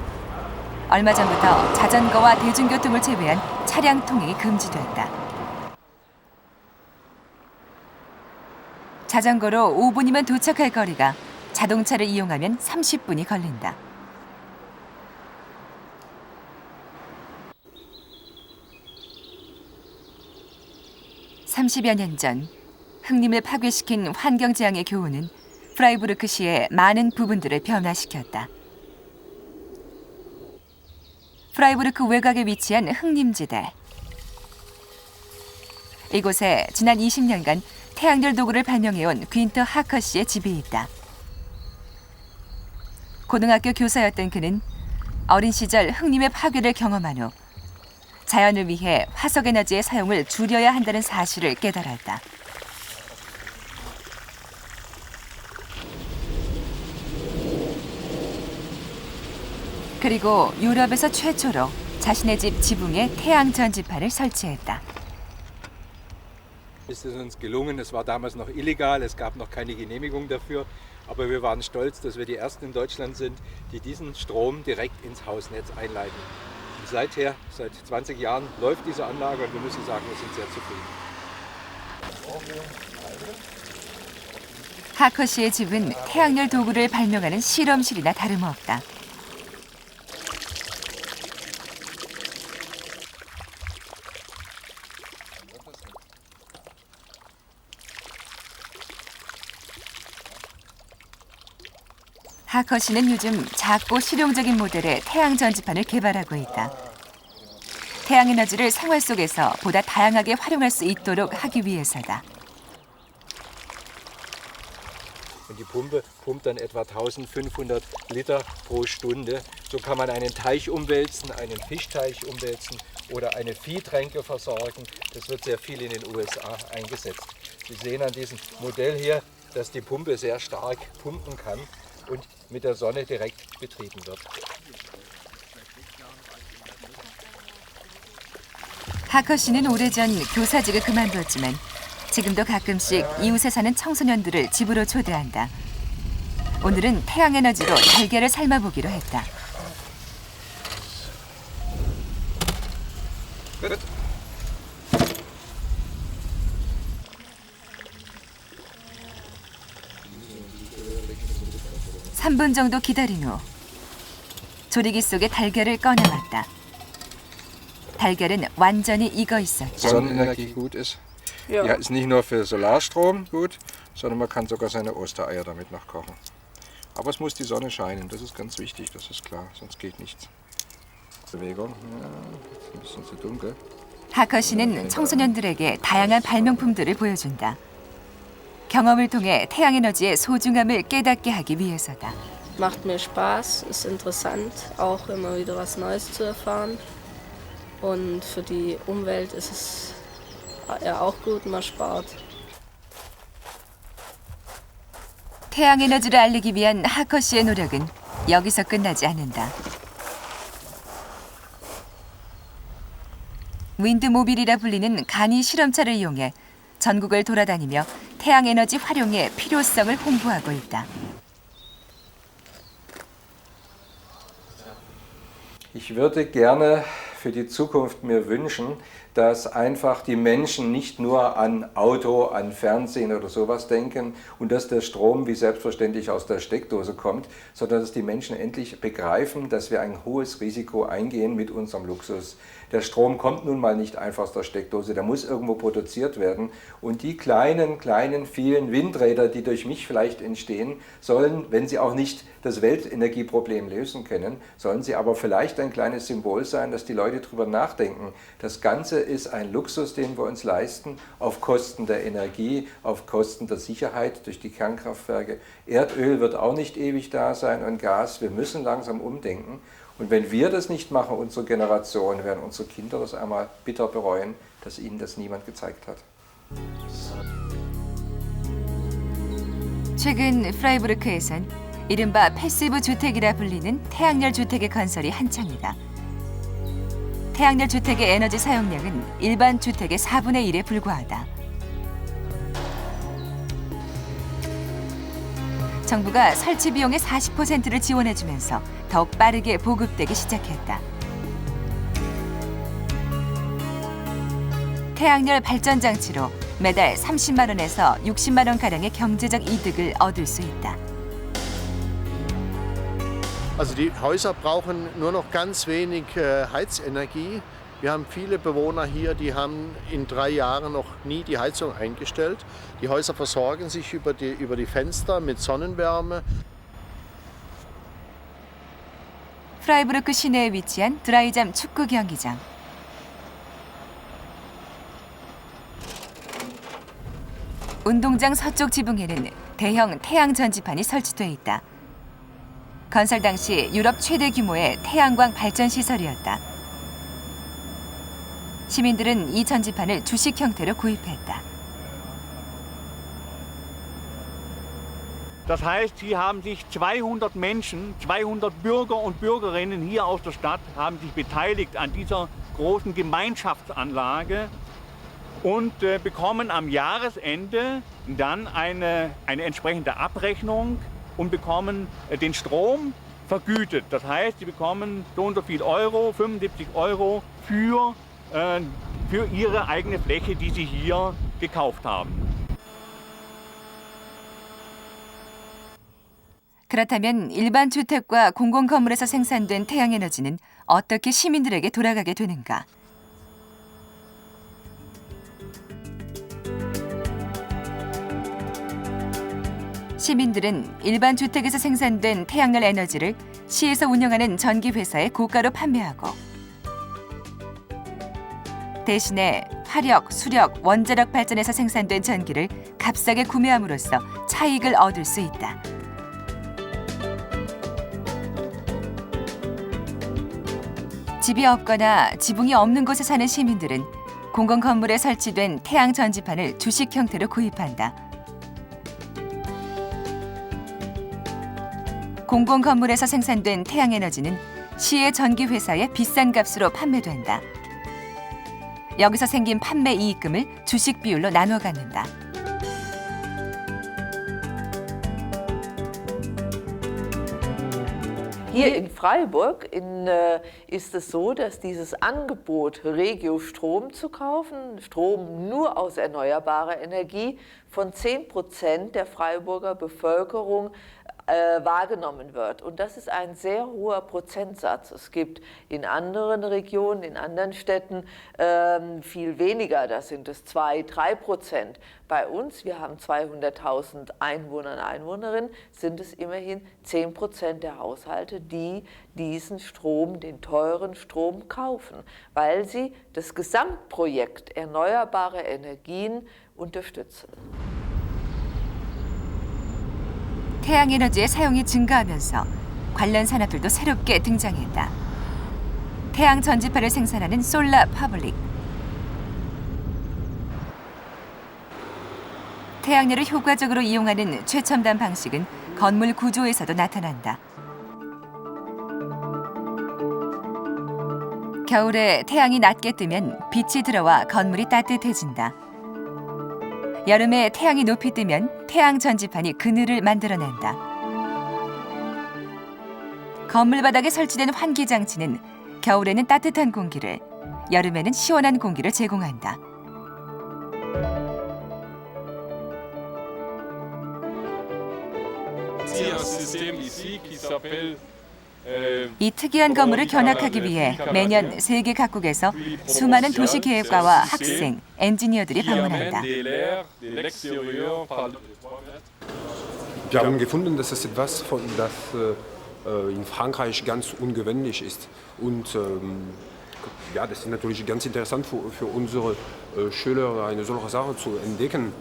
얼마 전부터 자전거와 대중교통을 제외한 차량 통행이 금지됐다. 자전거로 5분이면 도착할 거리가 자동차를 이용하면 30분이 걸린다. 30여 년 전 흑림을 파괴시킨 환경재앙의 교훈은 프라이부르크시의 많은 부분들을 변화시켰다. 프라이부르크 외곽에 위치한 흑림지대. 이곳에 지난 20년간 태양열 도구를 발명해온 귄터 하커 씨의 집이 있다. 고등학교 교사였던 그는 어린 시절 흑림의 파괴를 경험한 후 자연을 위해 화석에너지의 사용을 줄여야 한다는 사실을 깨달았다. 그리고 유럽에서 최초로 자신의 집 지붕에 태양 전지판을 설치했다. Es ist uns gelungen, es war damals noch illegal, es gab noch keine Genehmigung dafür, aber wir waren stolz, dass wir die Ersten in Deutschland sind, die diesen Strom direkt ins Hausnetz einleiten. Und seither, seit 20 Jahren, läuft diese Anlage und wir müssen sagen, wir sind sehr zufrieden. 하커 씨의 집은 태양열 도구를 발명하는 실험실이나 다름없다. 하커 씨는 요즘 작고 실용적인 모델의 태양 전지판을 개발하고 있다. 태양 에너지를 생활 속에서 보다 다양하게 활용할 수 있도록 하기 위해서다. Und die Pumpe pumpt dann etwa 1500 Liter pro Stunde. So kann man einen Teich umwälzen, einen Fischteich umwälzen oder eine Viehtränke versorgen. Das wird sehr viel in den USA eingesetzt. Sie sehen an diesem Modell hier, dass die Pumpe sehr stark pumpen kann und mit der Sonne direkt betrieben wird. 하커 씨는 오래전 교사직을 그만뒀지만 지금도 가끔씩 이웃에 사는 청소년들을 집으로 초대한다. 오늘은 태양에너지로 달걀을 삶아보기로 했다. Gut. 3분 정도 기다린 후 조리기 속에 달걀을 꺼내왔다. 달걀은 완전히 익어 있었다. Sonnenenergie gut ist. Ja. Ja, ist nicht nur für Solarstrom gut, sondern man kann sogar seine Ostereier damit noch kochen. Aber es muss die Sonne scheinen, das ist ganz wichtig, das ist klar, sonst geht nichts. Bewegung, ja, ein bisschen zu dunkel. 하커 씨는 청소년들에게 다양한 발명품들을 보여준다. 경험을 통해 태양에너지의 소중함을 깨닫게 하기 위해서다. Macht mir Spaß, ist interessant, auch immer wieder was Neues zu erfahren. Und für die Umwelt ist es ja auch gut, man spart. 태양에너지를 알리기 위한 하커 씨의 노력은 여기서 끝나지 않는다. 윈드모빌이라 불리는 간이 실험차를 이용해 전국을 돌아다니며 태양에너지 활용의 필요성을 홍보하고 있다. Ich würde gerne für die Zukunft mir wünschen, dass einfach die Menschen nicht nur an Auto, an Fernsehen oder sowas denken und dass der Strom wie selbstverständlich aus der Steckdose kommt, sondern dass die Menschen endlich begreifen, dass wir ein hohes Risiko eingehen mit unserem Luxus. Der Strom kommt nun mal nicht einfach aus der Steckdose, der muss irgendwo produziert werden und die kleinen, vielen Windräder, die durch mich vielleicht entstehen, sollen, wenn sie auch nicht das Weltenergieproblem lösen können, sollen sie aber vielleicht ein kleines Symbol sein, dass die Leute darüber nachdenken. Das Ganze ist ein Luxus, den wir uns leisten, auf Kosten der Energie, auf Kosten der Sicherheit durch die Kernkraftwerke. Erdöl wird auch nicht ewig da sein und Gas. Wir müssen langsam umdenken. Und wenn wir das nicht machen, unsere Generation, werden unsere Kinder das einmal bitter bereuen, dass ihnen das niemand gezeigt hat. 최근 프라이부르크에선 이른바 패시브 주택이라 불리는 태양열 주택의 건설이 한창이다. 태양열 주택의 에너지 사용량은 일반 주택의 4분의 1에 불과하다. 정부가 설치 비용의 40%를 지원해주면서 더욱 빠르게 보급되기 시작했다. 태양열 발전 장치로 매달 30만 원에서 60만 원 가량의 경제적 이득을 얻을 수 있다. Also die Häuser brauchen nur noch ganz wenig Heizenergie. Wir haben viele Bewohner hier, die haben in 3 Jahren noch nie die Heizung eingestellt. Die Häuser versorgen sich über die Fenster mit Sonnenwärme. 프라이부르크 시내에 위치한 드라이잠 축구 경기장. 운동장 서쪽 지붕에는 대형 태양 전지판이 설치돼 있다. 건설 당시 유럽 최대 규모의 태양광 발전 시설이었다. 시민들은 이 전지판을 주식 형태로 구입했다. Das heißt, hier haben sich 200 Menschen, 200 Bürger und Bürgerinnen hier aus der Stadt haben sich beteiligt an dieser großen Gemeinschaftsanlage und bekommen am Jahresende dann eine entsprechende Abrechnung und bekommen den Strom vergütet. Das heißt, sie bekommen so und so viel Euro, 75 Euro für ihre eigene Fläche, die sie hier gekauft haben. 그렇다면 일반 주택과 공공건물에서 생산된 태양에너지는 어떻게 시민들에게 돌아가게 되는가? 시민들은 일반 주택에서 생산된 태양열 에너지를 시에서 운영하는 전기회사에 고가로 판매하고 대신에 화력, 수력, 원자력 발전에서 생산된 전기를 값싸게 구매함으로써 차익을 얻을 수 있다. 집이 없거나 지붕이 없는 곳에 사는 시민들은 공공건물에 설치된 태양 전지판을 주식 형태로 구입한다. 공공건물에서 생산된 태양에너지는 시의 전기회사에 비싼 값으로 판매된다. 여기서 생긴 판매 이익금을 주식 비율로 나눠 갖는다. Hier in Freiburg ist es so, dass dieses Angebot, Regiostrom zu kaufen, Strom nur aus erneuerbarer Energie, von 10% der Freiburger Bevölkerung wahrgenommen wird. Und das ist ein sehr hoher Prozentsatz. Es gibt in anderen Regionen, in anderen Städten viel weniger, da sind es 2–3%. Bei uns, wir haben 200.000 Einwohner und Einwohnerinnen, sind es immerhin 10% der Haushalte, die diesen Strom, den teuren Strom kaufen, weil sie das Gesamtprojekt erneuerbare Energien unterstützen. 태양에너지의 사용이 증가하면서 관련 산업들도 새롭게 등장했다. 태양 전지판을 생산하는 솔라 퍼블릭. 태양열을 효과적으로 이용하는 최첨단 방식은 건물 구조에서도 나타난다. 겨울에 태양이 낮게 뜨면 빛이 들어와 건물이 따뜻해진다. 여름에 태양이 높이 뜨면 태양 전지판이 그늘을 만들어낸다. 건물 바닥에 설치된 환기 장치는 겨울에는 따뜻한 공기를, 여름에는 시원한 공기를 제공한다. 이 특이한 건물을 견학하기 위해 매년 세계 각국에서 수많은 도시계획과와 학생, 엔지니어들이 방문한다. Wir haben gefunden, dass es etwas, das in Frankreich ganz ungewöhnlich ist. Und ja, das ist natürlich ganz interessant für unsere Schüler, eine solche Sache zu entdecken.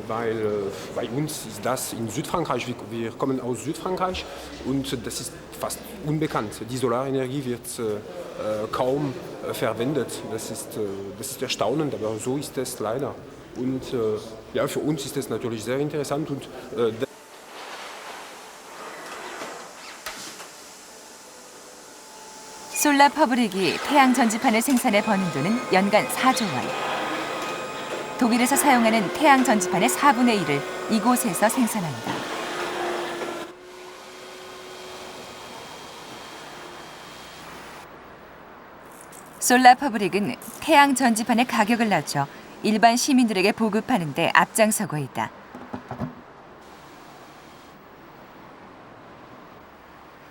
Weil bei uns ist das in Südfrankreich, wir kommen aus Südfrankreich und das ist fast unbekannt. Die Solarenergie wird kaum verwendet. Das ist erstaunend, aber so ist es leider. Und ja, für uns ist das natürlich sehr interessant. Und, 솔라 퍼블릭이 태양 전지판을 생산해 버는 돈은 연간 4조 원. 독일에서 사용하는 태양 전지판의 4분의 1을 이곳에서 생산한다. 솔라 퍼블릭은 태양 전지판의 가격을 낮춰 일반 시민들에게 보급하는 데 앞장서고 있다.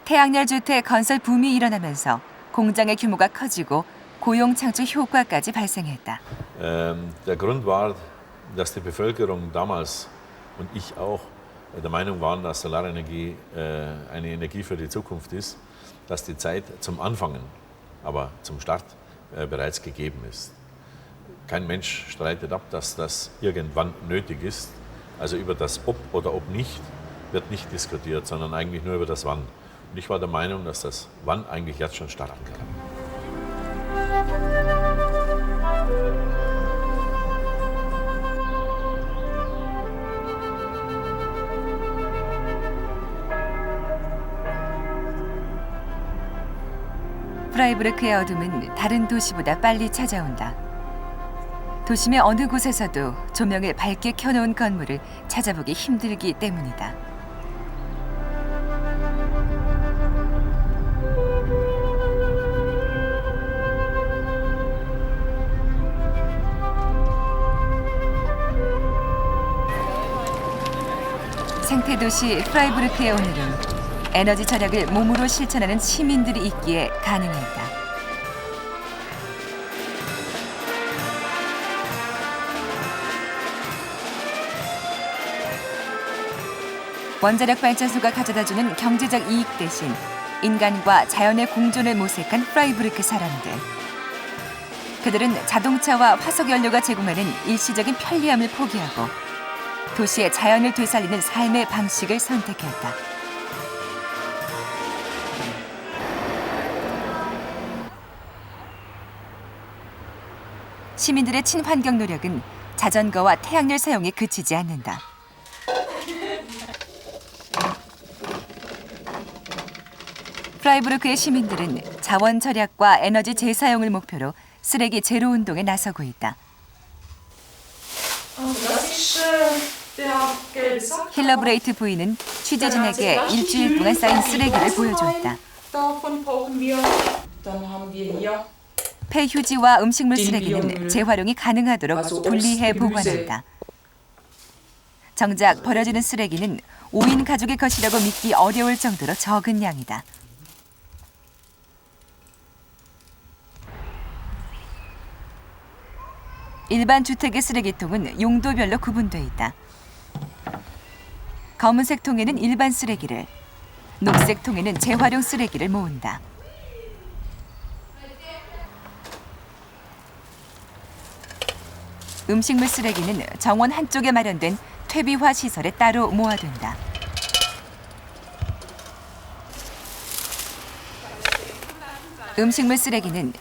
태양열 주택 건설 붐이 일어나면서 공장의 규모가 커지고 고용 창출 효과까지 발생했다. Der Grund war, dass die Bevölkerung damals und ich auch der Meinung waren, dass Solarenergie eine Energie für die Zukunft ist, dass die Zeit zum Anfangen, aber zum Start bereits gegeben ist. Kein Mensch streitet ab, dass das irgendwann nötig ist. Also über das Ob oder Ob nicht wird nicht diskutiert, sondern eigentlich nur über das Wann. Und ich war der Meinung, dass das Wann eigentlich jetzt schon starten kann. 프라이부르크의 어둠은 다른 도시보다 빨리 찾아온다. 도심의 어느 곳에서도 조명을 밝게 켜놓은 건물을 찾아보기 힘들기 때문이다. 생태도시 프라이부르크의 오늘은 에너지 절약을 몸으로 실천하는 시민들이 있기에 가능했다. 원자력 발전소가 가져다주는 경제적 이익 대신 인간과 자연의 공존을 모색한 프라이부르크 사람들. 그들은 자동차와 화석 연료가 제공하는 일시적인 편리함을 포기하고 도시의 자연을 되살리는 삶의 방식을 선택했다. 시민들의 친환경 노력은 자전거와 태양열 사용에 그치지 않는다. 프라이부르크의 시민들은 자원 절약과 에너지 재사용을 목표로 쓰레기 제로 운동에 나서고 있다. 힐러브레이트 부인은 취재진에게 일주일 동안 쌓인 쓰레기를 보여주었다. 폐휴지와 음식물 쓰레기는 재활용이 가능하도록 분리해 보관한다. 정작 버려지는 쓰레기는 5인 가족의 것이라고 믿기 어려울 정도로 적은 양이다. 일반 주택의 쓰레기통은 용도별로 구분돼 있다. 검은색 통에는 일반 쓰레기를, 녹색 통에는 재활용 쓰레기를 모은다. 음식물 쓰레기는 정원 한쪽에 마련된 퇴비화 시설에 따로 모아둔다. 음식물 쓰레기는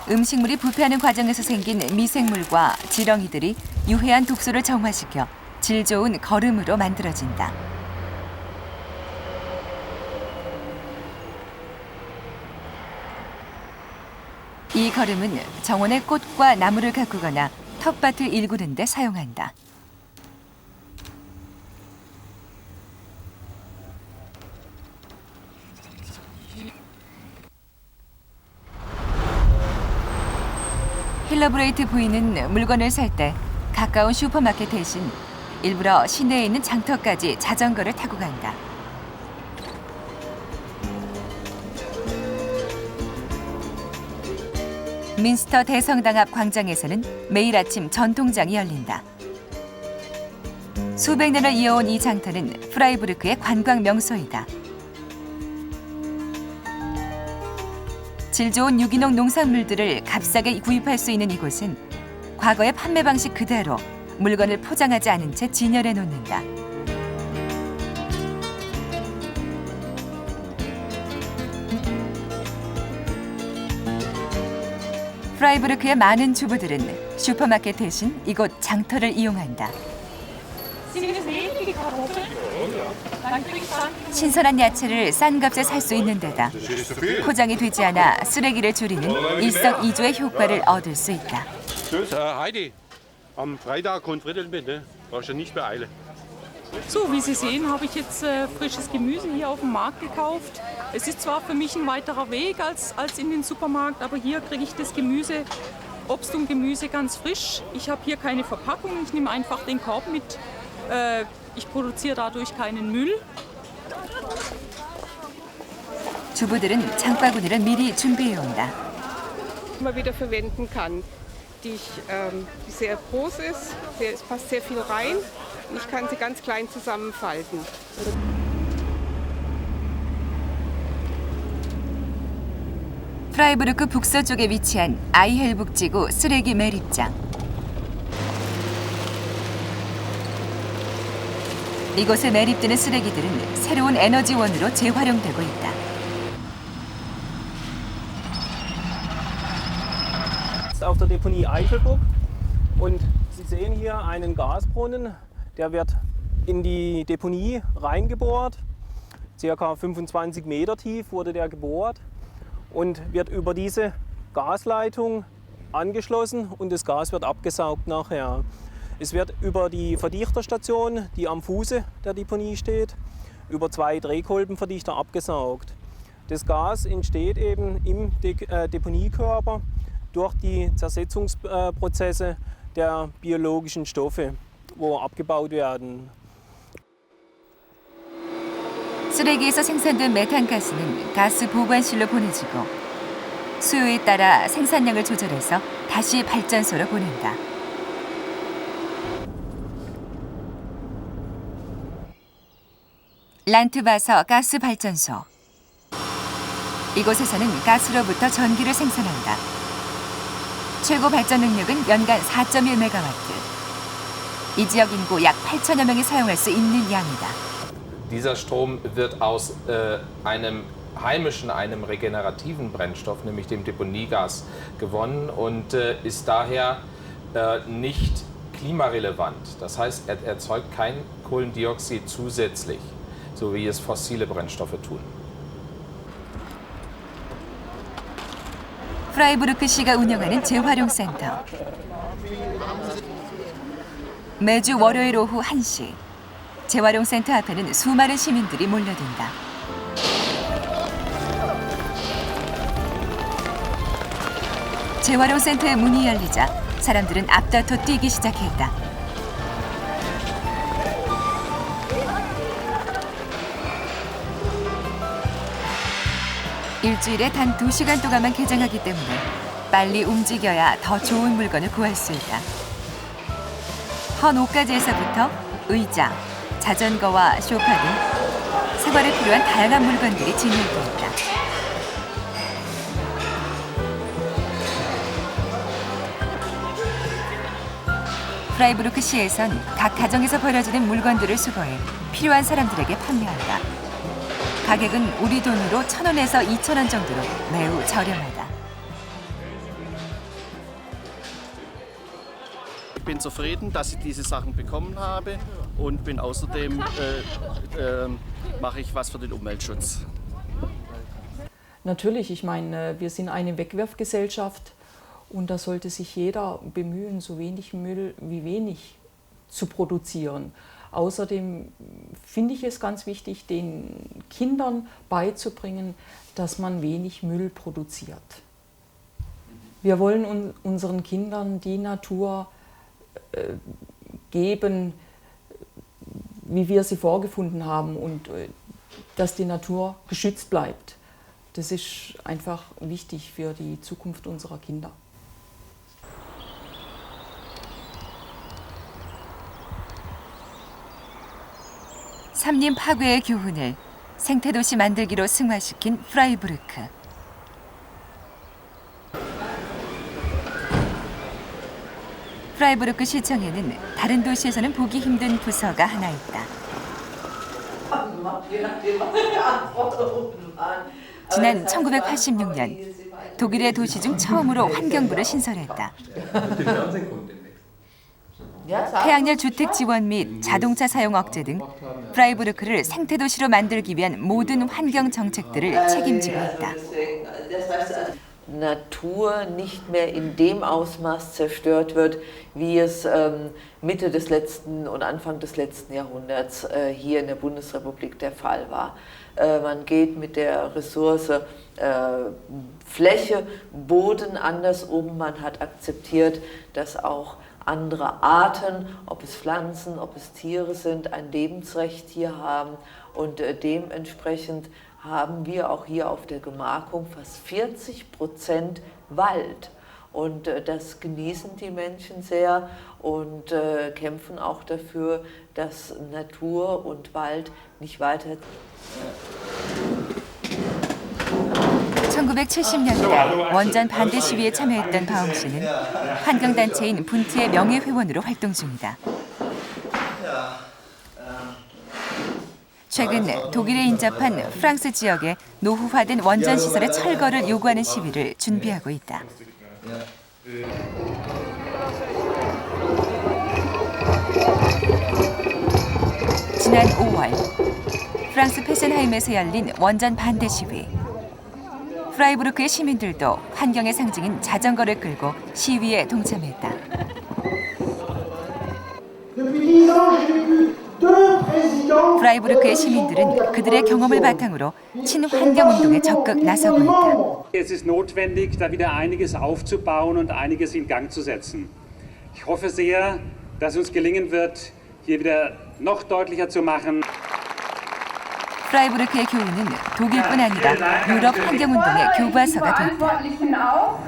음식물이 부패하는 과정에서 생긴 미생물과 지렁이들이 유해한 독소를 정화시켜 질 좋은 거름으로 만들어진다. 이 거름은 정원의 꽃과 나무를 가꾸거나 텃밭을 일구는 데 사용한다. 힐러브레이트 부인은 물건을 살 때 가까운 슈퍼마켓 대신 일부러 시내에 있는 장터까지 자전거를 타고 간다. 민스터 대성당 앞 광장에서는 매일 아침 전통장이 열린다. 수백 년을 이어온 이 장터는 프라이부르크의 관광 명소이다. 질 좋은 유기농 농산물들을 값싸게 구입할 수 있는 이곳은 과거의 판매 방식 그대로 물건을 포장하지 않은 채 진열해 놓는다. 프라이부르크의 많은 주부들은 슈퍼마켓 대신 이곳 장터를 이용한다. 신선한 야채를 싼 값에 살 수 있는 데다 포장이 되지 않아 쓰레기를 줄이는 일석이조의 효과를 얻을 수 있다. Heidi, am Freitag kommt Friedel mit, ne? Brauchst du nicht beeilen. So, wie Sie sehen, habe ich jetzt frisches Gemüse hier auf dem Markt gekauft. Es ist zwar für mich ein weiterer Weg als in den Supermarkt, aber hier kriege ich das Gemüse, Obst und Gemüse ganz frisch. Ich habe hier keine Verpackung, ich nehme einfach den Korb mit. Ich produziere dadurch keinen Müll. 주부들은 장바구니를 미리 준비해 온다. Immer wieder verwenden kann, die sehr groß ist, es passt sehr viel rein und ich kann sie ganz klein zusammenfalten. 프라이부르크 북서쪽에 위치한 아이헬북지구 쓰레기 매립장. 이곳에 매립되는 쓰레기들은 새로운 에너지원으로 재활용되고 있다. Auf der Deponie Eichelburg und Sie sehen hier einen Gasbrunnen, der wird in die Deponie reingebohrt. Circa 25 Meter tief wurde der gebohrt und wird über diese Gasleitung angeschlossen und das Gas wird abgesaugt nachher. Es wird über die Verdichterstation, die am Fuße der Deponie steht, über 2 Drehkolbenverdichter abgesaugt. Das Gas entsteht eben im Deponiekörper durch die Zersetzungsprozesse der biologischen Stoffe, wo abgebaut werden. 쓰레기에서 생산된 메탄가스는 가스 보관실로 보내지고 수요에 따라 생산량을 조절해서 다시 발전소로 보낸다. 란트바서 가스 발전소. 이곳에서는 가스로부터 전기를 생산한다. 최고 발전 능력은 연간 4.1메가와트. 이 지역 인구 약 8천여 명이 사용할 수 있는 양이다. Dieser Strom wird aus einem heimischen, einem regenerativen Brennstoff, nämlich dem Deponiegas, gewonnen und ist daher nicht klimarelevant. Das heißt, er erzeugt kein Kohlendioxid zusätzlich, so wie es fossile Brennstoffe tun. 프라이부르크시가 운영하는 재활용센터. 매주 월요일 오후 1시 재활용센터 앞에는 수많은 시민들이 몰려든다. 재활용센터의 문이 열리자 사람들은 앞다퉈 뛰기 시작했다. 일주일에 단 2시간 동안만 개장하기 때문에 빨리 움직여야 더 좋은 물건을 구할 수 있다. 헌 옷가지에서부터 의자, 자전거와 소파 등 생활에 필요한 다양한 물건들이 진열되어 있다. 프라이부르크시에선 각 가정에서 버려지는 물건들을 수거해 필요한 사람들에게 판매한다. 가격은 우리 돈으로 1,000원에서 2,000원 정도로 매우 저렴하다. Ich bin zufrieden, dass ich diese Sachen bekommen habe und bin außerdem mache ich was für den Umweltschutz. Natürlich, ich meine, wir sind eine Wegwerfgesellschaft und da sollte sich jeder bemühen, so wenig Müll wie wenig zu produzieren. Außerdem finde ich es ganz wichtig, den Kindern beizubringen, dass man wenig Müll produziert. Wir wollen unseren Kindern die Natur geben, wie wir sie vorgefunden haben und dass die Natur geschützt bleibt. Das ist einfach wichtig für die Zukunft unserer Kinder. 삼림 파괴의 교훈을 생태도시 만들기로 승화시킨 프라이부르크. 프라이부르크 시청에는 다른 도시에서는 보기 힘든 부서가 하나 있다. 지난 1986년 독일의 도시 중 처음으로 환경부를 신설했다. 태양열 주택 지원 및 자동차 사용 억제 등 프라이부르크를 생태도시로 만들기 위한 모든 환경 정책들을 책임지고 있다. Natur nicht mehr in dem Ausmaß zerstört wird, wie es Mitte des letzten und Anfang des letzten Jahrhunderts hier in der Bundesrepublik der Fall war. Man geht mit der Ressource Fläche, Boden anders um. Man hat akzeptiert, dass auch andere Arten, ob es Pflanzen, ob es Tiere sind, ein Lebensrecht hier haben und dementsprechend haben wir auch hier auf der Gemarkung fast 40% Wald. Und das genießen die Menschen sehr und kämpfen auch dafür, dass Natur und Wald nicht weiter. 1970년대 원전 반대 시위에 참여했던 바움 씨는 환경단체인 분트의 명예회원으로 활동 중이다. 최근 독일에 인접한 프랑스 지역의 노후화된 원전 시설의 철거를 요구하는 시위를 준비하고 있다. 지난 5월 프랑스 페센하임에서 열린 원전 반대 시위. 프라이부르크의 시민들도 환경의 상징인 자전거를 끌고 시위에 동참했다. 프라이부르크의 시민들은 그들의 경험을 바탕으로 친환경운동에 적극 나서고 있다. Es ist notwendig, da wieder einiges aufzubauen und einiges in Gang zu setzen. Ich hoffe sehr, dass uns gelingen wird, hier wieder noch deutlicher zu machen. 프라이부르크의 교훈은 독일뿐 아니라 유럽 환경운동의 교과서가 됐다.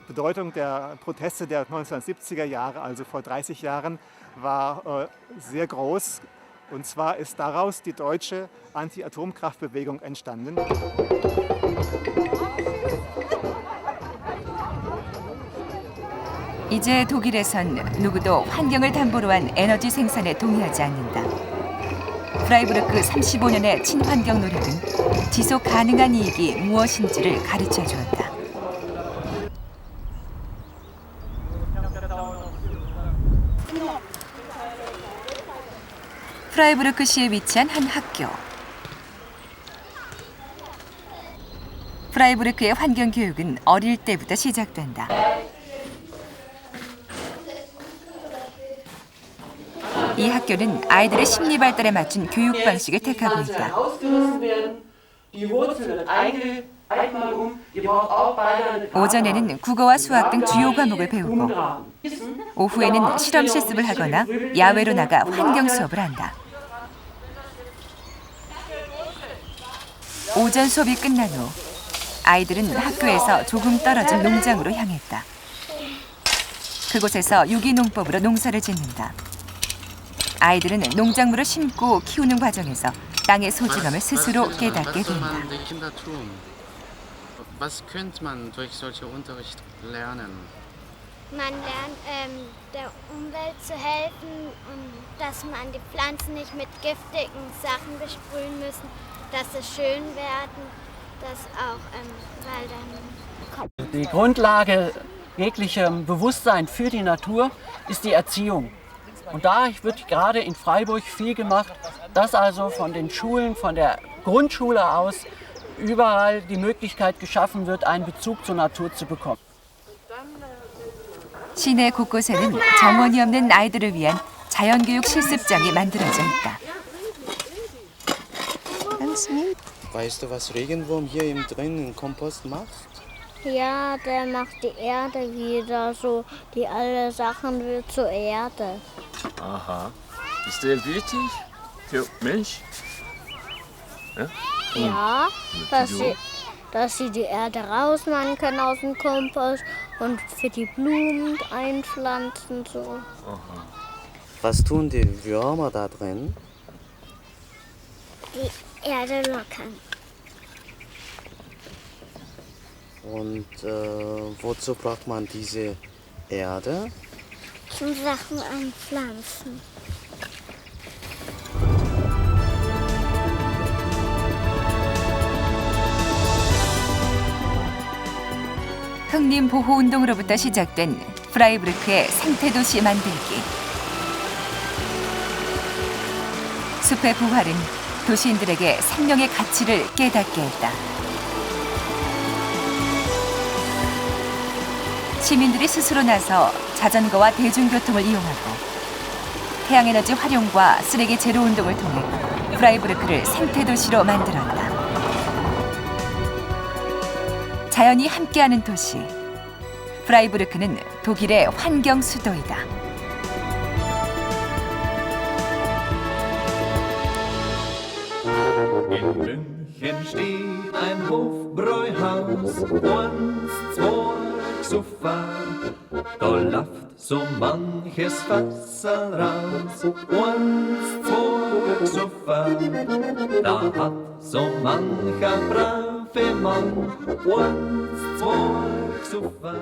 Bedeutung der Proteste der 1970er Jahre, also vor 30 Jahren, war sehr groß. Und zwar ist daraus die deutsche Anti-Atomkraftbewegung entstanden. 이제 독일에선 누구도 환경을 담보로 한 에너지 생산에 동의하지 않는다. 프라이부르크 35년의 친환경 노력은 지속 가능한 이익이 무엇인지를 가르쳐 주었다. 프라이부르크시에 위치한 한 학교. 프라이부르크의 환경 교육은 어릴 때부터 시작된다. 이 학교는 아이들의 심리 발달에 맞춘 교육 방식을 택하고 있다. 오전에는 국어와 수학 등 주요 과목을 배우고 오후에는 실험 실습을 하거나 야외로 나가 환경 수업을 한다. 오전 수업이 끝난 후 아이들은 학교에서 조금 떨어진 농장으로 향했다. 그곳에서 유기농법으로 농사를 짓는다. 아이들은 농작물을 심고 키우는 과정에서 땅의 소중함을 스스로 깨닫게 된다. Was könnte man durch solche Unterricht lernen? Man lernt, der Umwelt zu helfen und dass man die Pflanzen nicht mit giftigen Sachen besprühen müssen, dass es schön werden, dass auch Wälder. Die Grundlage jeglichem Bewusstsein für die Natur ist die Erziehung. Und da wird gerade in Freiburg viel gemacht, dass also von den Schulen, von der Grundschule aus überall die Möglichkeit geschaffen wird, einen Bezug zur Natur zu bekommen. 시내 곳곳에는 정원이 없는 아이들을 위한 자연교육 실습장이 만들어져 있다. Weißt du, was Regenwurm hier im drinnen Kompost macht? Ja, der macht die Erde wieder so, die alle Sachen wird zur Erde. Aha. Ist der wichtig für Mensch? Ja, Ja, dass sie die Erde rausmachen können aus dem Kompost und für die Blumen einpflanzen. So. Aha. Was tun die Würmer da drin? Die Erde lockern. Und wozu braucht man diese Erde? Zum Sachen anpflanzen. 흑림보호운동으로부터 시작된 프라이부르크의 생태도시 만들기. 숲의 부활은 도시인들에게 생명의 가치를 깨닫게 했다. 시민들이 스스로 나서 자전거와 대중교통을 이용하고 태양에너지 활용과 쓰레기 제로 운동을 통해 프라이부르크를 생태도시로 만들었다. 자연이 함께하는 도시. 프라이부르크는 독일의 환경 수도이다. In München steht ein Hofbräuhaus, und zwei Sofa. Da läuft so manches Fassel raus, und zwei Sofa. Da hat so mancher brave Mann, und zwei Sofa.